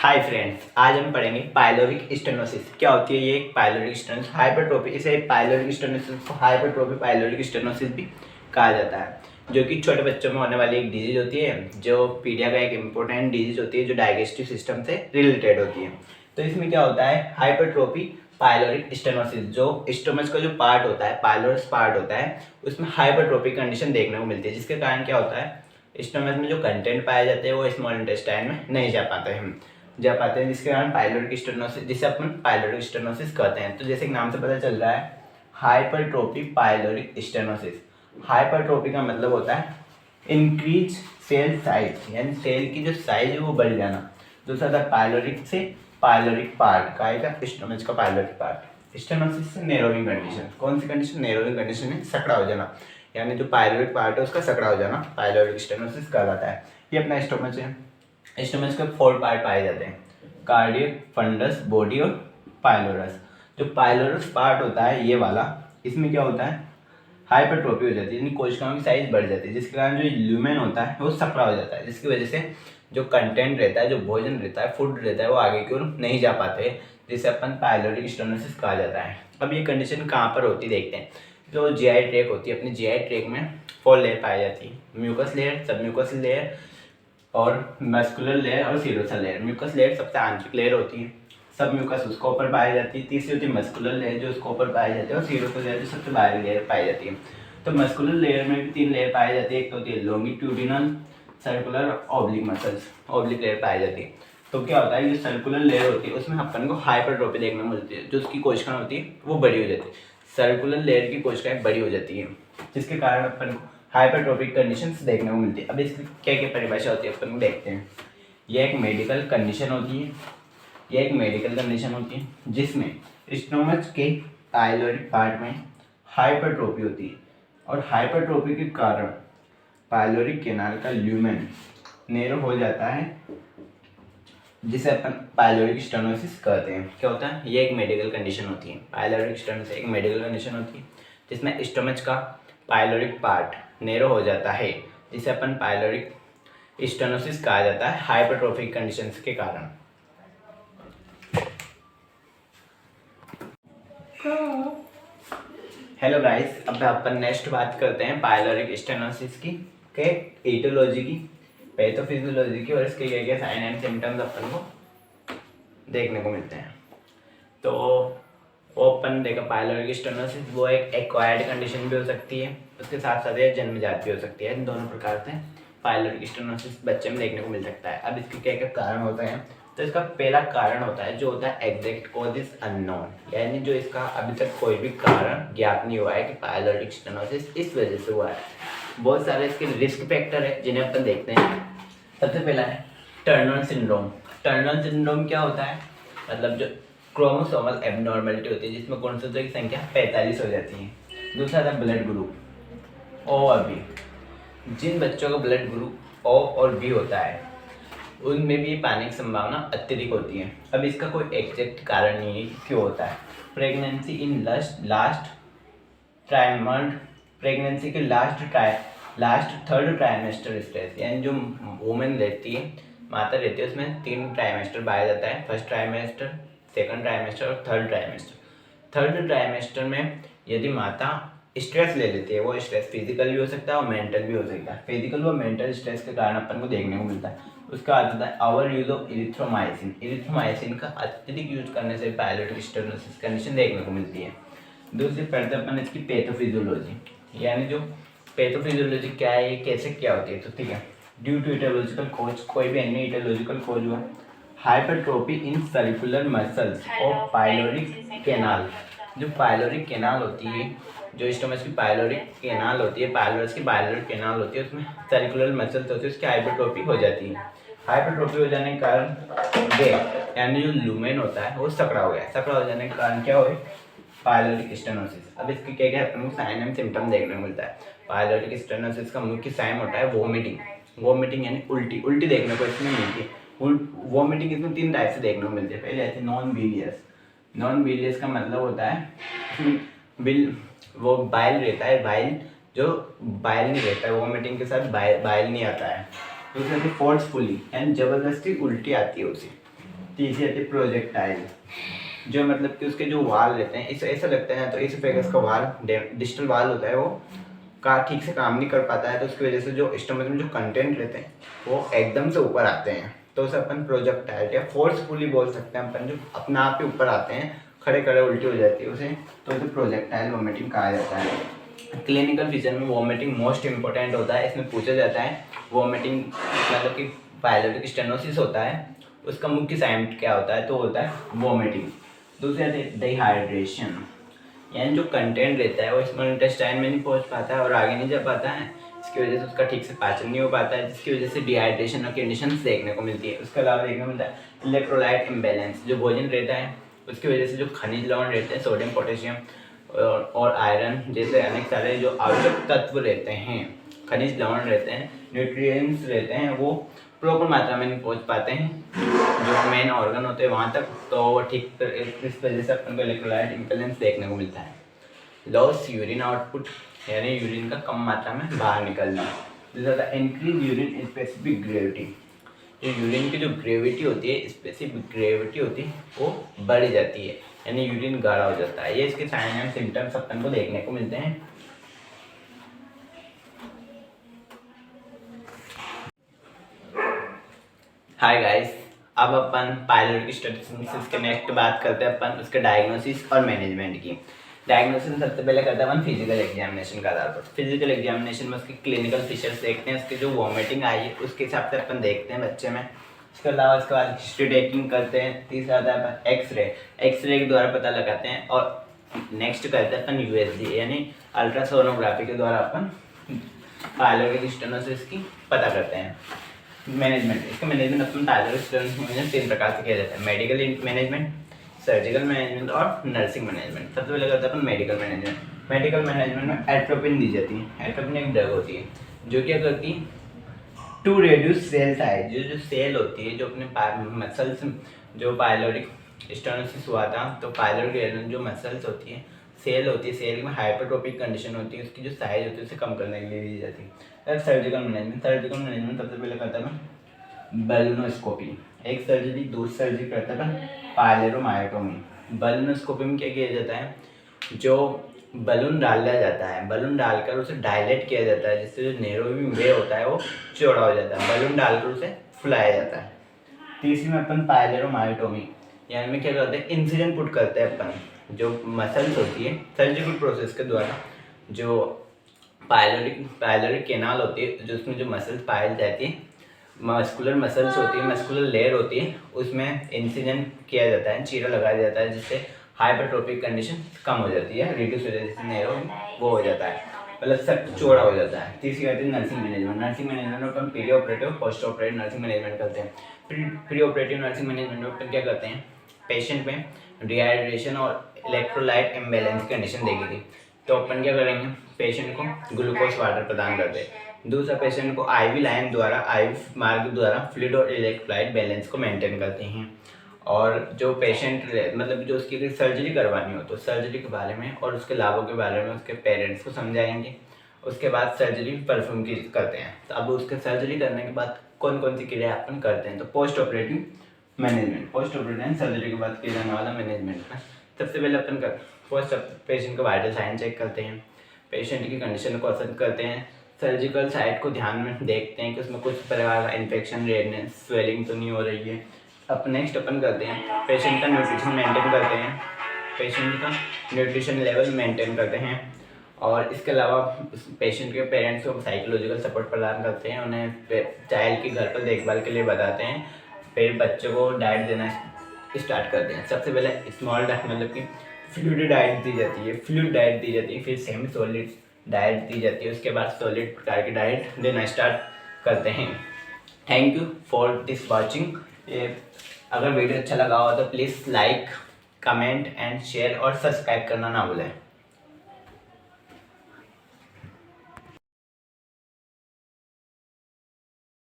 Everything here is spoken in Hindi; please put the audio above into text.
हाय फ्रेंड्स, आज हम पढ़ेंगे पाइलोरिक स्टेनोसिस। क्या होती है ये एक पाइलोरिक स्टेनोसिस? हाइपरट्रोफी, इसे पाइलोरिक स्टेनोसिस को हाइपरट्रोफी पाइलोरिक स्टेनोसिस भी कहा जाता है, जो कि छोटे बच्चों में होने वाली एक डिजीज होती है, जो पीडिया का एक इम्पोर्टेंट डिजीज होती है, जो डाइजेस्टिव सिस्टम से रिलेटेड होती है। तो इसमें क्या होता है, हाइपरट्रोफी पाइलोरिक स्टेनोसिस, जो स्टोमच का जो पार्ट होता है, पाइलोरस पार्ट होता है, उसमें हाइपरट्रोफी कंडीशन देखने को मिलती है, जिसके कारण क्या होता है, स्टोमच में जो कंटेंट पाए जाते हैं वो स्मॉल इंटेस्टाइन में नहीं जा पाते हैं, जिसके कारण पाइलोरिक स्टेनोसिस, जिसे अपन पाइलोरिक स्टेनोसिस कहते हैं। तो जैसे कि नाम से पता चल रहा है, हाइपरट्रोफी पाइलोरिक स्टेनोसिस। हाइपरट्रोफी का मतलब होता है इंक्रीज सेल साइज, यानी सेल की जो साइज है वो बढ़ जाना। दूसरा था पाइलोरिक से पाइलोरिक पार्ट का स्टोमच का पाइलोरिक पार्ट। स्टेनोसिस से नेरोइंग कंडीशन, कौन सी कंडीशन? नेरोइंग कंडीशन है, सकड़ा हो जाना, यानी जो पाइलोरिक पार्ट है उसका सकड़ा हो जाना पाइलोरिक स्टेनोसिस कहलाता है। ये अपना स्टोमच है। स्टोमच के 4 पार्ट पाए जाते हैं, कार्डियक, फंडस, बॉडी और पाइलोरस। जो पाइलोरस पार्ट होता है ये वाला, इसमें क्या होता है, हाइपरट्रोफी हो जाती है, यानी कोशिकाओं की साइज बढ़ जाती है, जिसके कारण जो ल्यूमेन होता है वो सकरा हो जाता है, जिसकी वजह से जो कंटेंट रहता है, जो भोजन रहता है, फूड रहता है, वो आगे की ओर नहीं जा पाते, जिसे अपन पाइलोरिक स्टेनोसिस कहा जाता है। अब ये कंडीशन कहाँ पर होती है देखते हैं। जो जीआई ट्रैक होती है, अपनी जीआई ट्रैक में 4 लेयर पाई जाती है, म्यूकस लेयर, सब म्यूकस लेयर और मस्कुलर लेयर और सीरोसल लेयर। म्यूकस लेयर सबसे आंतरिक लेयर होती है, सब म्यूकस उसके ऊपर पाई जाती है। तीसरी होती है मस्कुलर लेयर, जो उसके ऊपर पाई जाती है, और सीरोसल लेयर जो सबसे बाहरी लेयर पाई जाती है। तो मस्कुलर लेयर में भी 3 लेयर पाई जाती है, एक तो होती है longitudinal, circular, oblique muscles, oblique layer पाई जाती है। तो क्या होता है, ये सर्कुलर लेयर होती है, उसमें अपन को हाइपरट्रोफी देखने को मिलती है, जो उसकी कोशिकाएं होती है वो बड़ी हो जाती है। सर्कुलर लेयर की कोशिकाएं बड़ी हो जाती है, जिसके कारण अपन को हाइपरट्रोफिक कंडीशंस देखने को मिलती है। अब इसकी क्या क्या परिभाषा होती है अपन देखते हैं। यह एक मेडिकल कंडीशन होती है, यह एक मेडिकल कंडीशन होती है जिसमें स्टोमच के पाइलोरिक पार्ट में हाइपरट्रोफी होती है, और हाइपरट्रोफी के कारण पाइलोरिक कैनाल का ल्यूमेन नैरो हो जाता है, जिसे अपन पाइलोरिक स्टेनोसिस कहते हैं। क्या होता है, ये एक मेडिकल कंडीशन होती है। पाइलोरिक स्टेनोसिस एक मेडिकल कंडीशन होती है जिसमें स्टोमच का पाइलोरिक पार्ट नैरो हो जाता है, जिसे अपन पाइलोरिक स्टेनोसिस कहा जाता है हाइपरट्रोफिक कंडीशंस के कारण। हेलो गाइस, अब अपन नेक्स्ट बात करते हैं पाइलोरिक स्टेनोसिस की, के एटियोलॉजी की, पैथोफिजियोलॉजी की, और इसके क्या क्या साइन एंड सिम्टम्स अपन को देखने को मिलते हैं। तो ओपन देखा, पाइलोरिक स्टेनोसिस वो एक एक्वायर्ड कंडीशन भी हो सकती है, उसके साथ साथ ये जन्मजात भी हो सकती है। इन दोनों प्रकार से पाइलोरिक स्टेनोसिस बच्चे में देखने को मिल सकता है। अब इसके क्या क्या कारण होते हैं, तो इसका पहला कारण होता है जो होता है एग्जैक्ट कॉज इज अननोन, यानी जो इसका अभी तक कोई भी कारण ज्ञात नहीं हुआ है कि पाइलोरिक स्टेनोसिस इस वजह से हुआ है। बहुत सारे इसके रिस्क फैक्टर है जिन्हें अपन देखते हैं। सबसे पहला है टर्नर सिंड्रोम। टर्नर सिंड्रोम क्या होता है, मतलब जो क्रोमोसोमल एबनॉर्मेलिटी होती है, जिसमें गुणसूत्रों की संख्या 45 हो जाती है। दूसरा था ब्लड ग्रुप ओ और बी। जिन बच्चों का ब्लड ग्रुप ओ और बी होता है उनमें भी पाने की संभावना अत्यधिक होती है। अब इसका कोई एग्जैक्ट कारण नहीं है कि क्यों होता है। Pregnancy in last trimer, pregnancy के लास्ट थर्ड ट्राइमेस्टर स्टेज, यानी जो वुमेन रहती है, माता रहती है, उसमें 3 ट्राइमेस्टर पाया जाता है, फर्स्ट ट्राइमेस्टर, सेकंड ट्राइमेस्टर और थर्ड ट्राइमेस्टर। थर्ड ट्राइमेस्टर में यदि माता स्ट्रेस ले लेती है, वो स्ट्रेस फिजिकल भी हो सकता है और मेंटल भी हो सकता है। फिजिकल व मेंटल स्ट्रेस के कारण अपन को देखने को मिलता है। उसका बाद होता है our use of erythromycin. Erythromycin का अत्यधिक यूज करने से पाइलोरिक स्टेनोसिस कंडीशन देखने को मिलती है। दूसरी पढ़ते अपन इसकी पैथोफिजियोलॉजी, यानी जो पैथोफिजियोलॉजी क्या है, ये कैसे क्या होती है। तो ठीक है, ड्यू टू इटियोलॉजिकल कोज, कोई भी अन्य इटियोलॉजिकल कोज हुआ, हाइपरट्रोफी इन सर्कुलर मसल्स और पाइलोरिक कैनाल। जो पाइलोरिक कैनाल होती है, जो स्टोमच की पाइलोरिक कैनाल होती है, पाइलोरस की पाइलोरिक कैनाल होती है, उसमें सर्कुलर मसल्स होती है, उसकी हाइपरट्रोफी हो जाती है। हाइपरट्रोफी हो जाने के कारण वे, यानी जो लुमेन होता है वो सकड़ा हो गया। सकड़ा हो जाने के कारण क्या हुए, पाइलोरिक स्टेनोसिस। अब इसके क्या क्या प्रमुख साइन एंड सिम्टम देखने को मिलता है। पाइलोरिक स्टेनोसिस का मुख्य साइन होता है वोमिटिंग। वोमिटिंग यानी उल्टी, उल्टी देखने को इसमें मिलती है। वोमिटिंग इसमें 3 टाइप से देखने को मिलती है। पहले ऐसे नॉन बिलियस। नॉन बिलियस का मतलब होता है बिल, वो बाइल रहता है, बाइल जो बाइल नहीं रहता है, वोमिटिंग के साथ बाइल नहीं आता है। दूसरा फोर्सफुली, यानी जबरदस्ती उल्टी आती है उसे। तीसरी आती है प्रोजेक्टाइल, जो मतलब कि उसके जो वाल रहते हैं इस ऐसा लगता है ना, तो इसोफेगस का वाल डिस्टल वाल होता है वो का ठीक से काम नहीं कर पाता है, तो उसकी वजह से जो स्टमक में जो कंटेंट रहते हैं वो एकदम से ऊपर आते हैं, तो उसे अपन प्रोजेक्टाइल या फोर्सफुली बोल सकते हैं अपन, जो अपना आप ही ऊपर आते हैं, खड़े खड़े उल्टी हो जाती है उसे, तो उसे प्रोजेक्टाइल वॉमिटिंग कहा जाता है। क्लिनिकल फीचर में वॉमिटिंग मोस्ट इंपॉर्टेंट होता है। इसमें पूछा जाता है वॉमिटिंग मतलब कि पायलोरिक स्टेनोसिस होता है, उसका मुख्य साइन क्या होता है, तो होता है वॉमिटिंग। दूसरा डिहाइड्रेशन, यानी जो कंटेंट रहता है वो स्मॉल इंटेस्टाइन में नहीं पहुंच पाता है और आगे नहीं जा पाता है, इसकी वजह से उसका ठीक से पाचन नहीं हो पाता है, जिसकी वजह से डिहाइड्रेशन और कंडीशंस देखने को मिलती है। उसके अलावा देखने को मिलता है इलेक्ट्रोलाइट इम्बैलेंस, जो भोजन रहता है उसकी वजह से जो खनिज लवण रहते हैं, सोडियम, पोटेशियम और आयरन जैसे अनेक सारे जो आवश्यक तत्व रहते हैं, खनिज लवण रहते हैं, न्यूट्रिएंट्स रहते हैं, वो प्रॉपर मात्रा में नहीं पहुंच पाते हैं जो मेन ऑर्गन होते हैं वहाँ तक, तो वो ठीक इस वजह से अपन को इलेक्ट्रोलाइट इम्बैलेंस देखने को मिलता है। लॉस यूरिन आउटपुट, यानी यूरिन का कम मात्रा में बाहर निकलना। दूसरा इंक्रीज यूरिन स्पेसिफिक ग्रेविटी, जो यूरिन की जो ग्रेविटी होती है, स्पेसिफिक ग्रेविटी होती है, वो बढ़ जाती है, यानी यूरिन गाढ़ा हो जाता है। ये इसके साइन एंड सिम्टम्स अपन को देखने को मिलते हैं। हाय गाइस, अब अपन पायलोरिक स्टेनोसिस के नेक्स्ट बात करते हैं अपन उसके डायग्नोसिस और मैनेजमेंट की। डायग्नोसिस सबसे पहले करते हैं अपन फिजिकल एग्जामिनेशन का आधार पर। फिजिकल एग्जामिनेशन में उसके क्लिनिकल फीचर्स देखते हैं, उसके जो वॉमिटिंग आई है उसके हिसाब से अपन देखते हैं बच्चे में। उसके अलावा उसके बाद हिस्ट्री टेकिंग करते हैं। तीसरा आता है अपन एक्सरे के द्वारा पता लगाते हैं। और नेक्स्ट करते हैं अपन यूएसजी यानी अल्ट्रासोनोग्राफी के द्वारा अपन पायलोरिक स्टेनोसिस की पता करते हैं। मैनेजमेंट, इसका मैनेजमेंट अपन पायलोरिक स्टेनोसिस 3 प्रकार से किया जाता है: मेडिकल मैनेजमेंट, सर्जिकल मैनेजमेंट और नर्सिंग मैनेजमेंट। सबसे पहले करते हैं अपन मेडिकल मैनेजमेंट। मेडिकल मैनेजमेंट में एट्रोपिन दी जाती है। एट्रोपिन एक ड्रग होती है जो क्या करती है, टू रिड्यूस सेल साइज, जो सेल होती है जो अपने मसल्स, जो पायलोरिक स्टेनोसिस हुआ था तो पायलोरिक जो मसल्स होती है, सेल होती है, सेल में हाइपरट्रोपिक कंडीशन होती है, उसकी जो साइज होती है उसे कम करने के लिए दी जाती है। सर्जिकल मैनेजमेंट सबसे पहले करता है बैलूनोस्कोपी, एक सर्जरी। दूसरी सर्जरी करता है पायलोरोमायोटोमी। बैलूनोस्कोपी में क्या किया जाता है, जो बलून डाला जाता है, बलून डालकर उसे डायलेट किया जाता है, जिससे जो नेरोविंग वे होता है वो चौड़ा हो जाता है, बलून डालकर उसे फुलाया जाता है। तीसरी में अपन पायलोरोमायोटोमी, यानी में क्या करते हैं, इंसिजन पुट करते हैं अपन, जो मसल्स होती है सर्जिकल प्रोसेस के द्वारा, जो पायलोरिक केनाल होती है, जो उसमें जो मसल्स पाई जाती है, मस्कुलर मसल्स होती है, मस्कुलर लेयर होती है, उसमें इंसिजन किया जाता है, चीरा लगाया जाता है, जिससे हाइपरट्रोपिक कंडीशन कम हो जाती है, रिड्यूस हो जाती है, जिससे नैरो वो हो जाता है, मतलब सब चौड़ा हो जाता है। तीसरी आती है नर्सिंग मैनेजमेंट। नर्सिंग मैनेजमेंट में अपन pre operative, post operative nursing management करते हैं। प्री ऑपरेटिव नर्सिंग मैनेजमेंट में अपन क्या करते हैं, पेशेंट में डिहाइड्रेशन और इलेक्ट्रोलाइट इम्बैलेंस की कंडीशन देखी थी, तो अपन क्या करेंगे, पेशेंट को ग्लूकोज वाटर प्रदान करते हैं। दूसरा, पेशेंट को आईवी लाइन द्वारा, आईवी मार्ग द्वारा फ्लूइड और इलेक्ट्रोलाइट बैलेंस को मेंटेन करते हैं। और जो पेशेंट मतलब जो उसकी सर्जरी करवानी हो तो सर्जरी के बारे में और उसके लाभों के बारे में उसके पेरेंट्स को समझाएंगे। उसके बाद सर्जरी परफॉर्म की करते हैं। तो अब उसके सर्जरी करने के बाद कौन कौन सी क्रिया अपन करते हैं, तो post operative management, post operative surgery के बाद किया जाने वाला मैनेजमेंट है। सबसे पहले अपन पोस्ट पेशेंट का वाइटल साइन चेक करते हैं, पेशेंट की कंडीशन को असेस करते हैं, सर्जिकल साइट को ध्यान में देखते हैं कि उसमें कुछ प्रकार का इन्फेक्शन, रेडनेस, स्वेलिंग तो नहीं हो रही है। अब नेक्स्ट अपन करते हैं पेशेंट का न्यूट्रिशन मेंटेन करते हैं, पेशेंट का न्यूट्रिशन लेवल मेंटेन करते हैं। और इसके अलावा पेशेंट के पेरेंट्स को साइकोलॉजिकल सपोर्ट प्रदान करते हैं, उन्हें चाइल्ड की घर पर देखभाल के लिए बताते हैं, फिर बच्चों को डाइट देना स्टार्ट करते हैं। सबसे पहले स्मॉल डाइट मतलब कि फ्लूइड डाइट दी जाती है, फ्लूइड डाइट दी जाती है, फिर सेमी सॉलिड डाइट दी जाती है, उसके बाद सॉलिड प्रकार की डाइट देना स्टार्ट करते हैं। Thank you for this watching. अगर वीडियो अच्छा लगा हो तो please like, comment and share और सब्सक्राइब करना ना भूलें।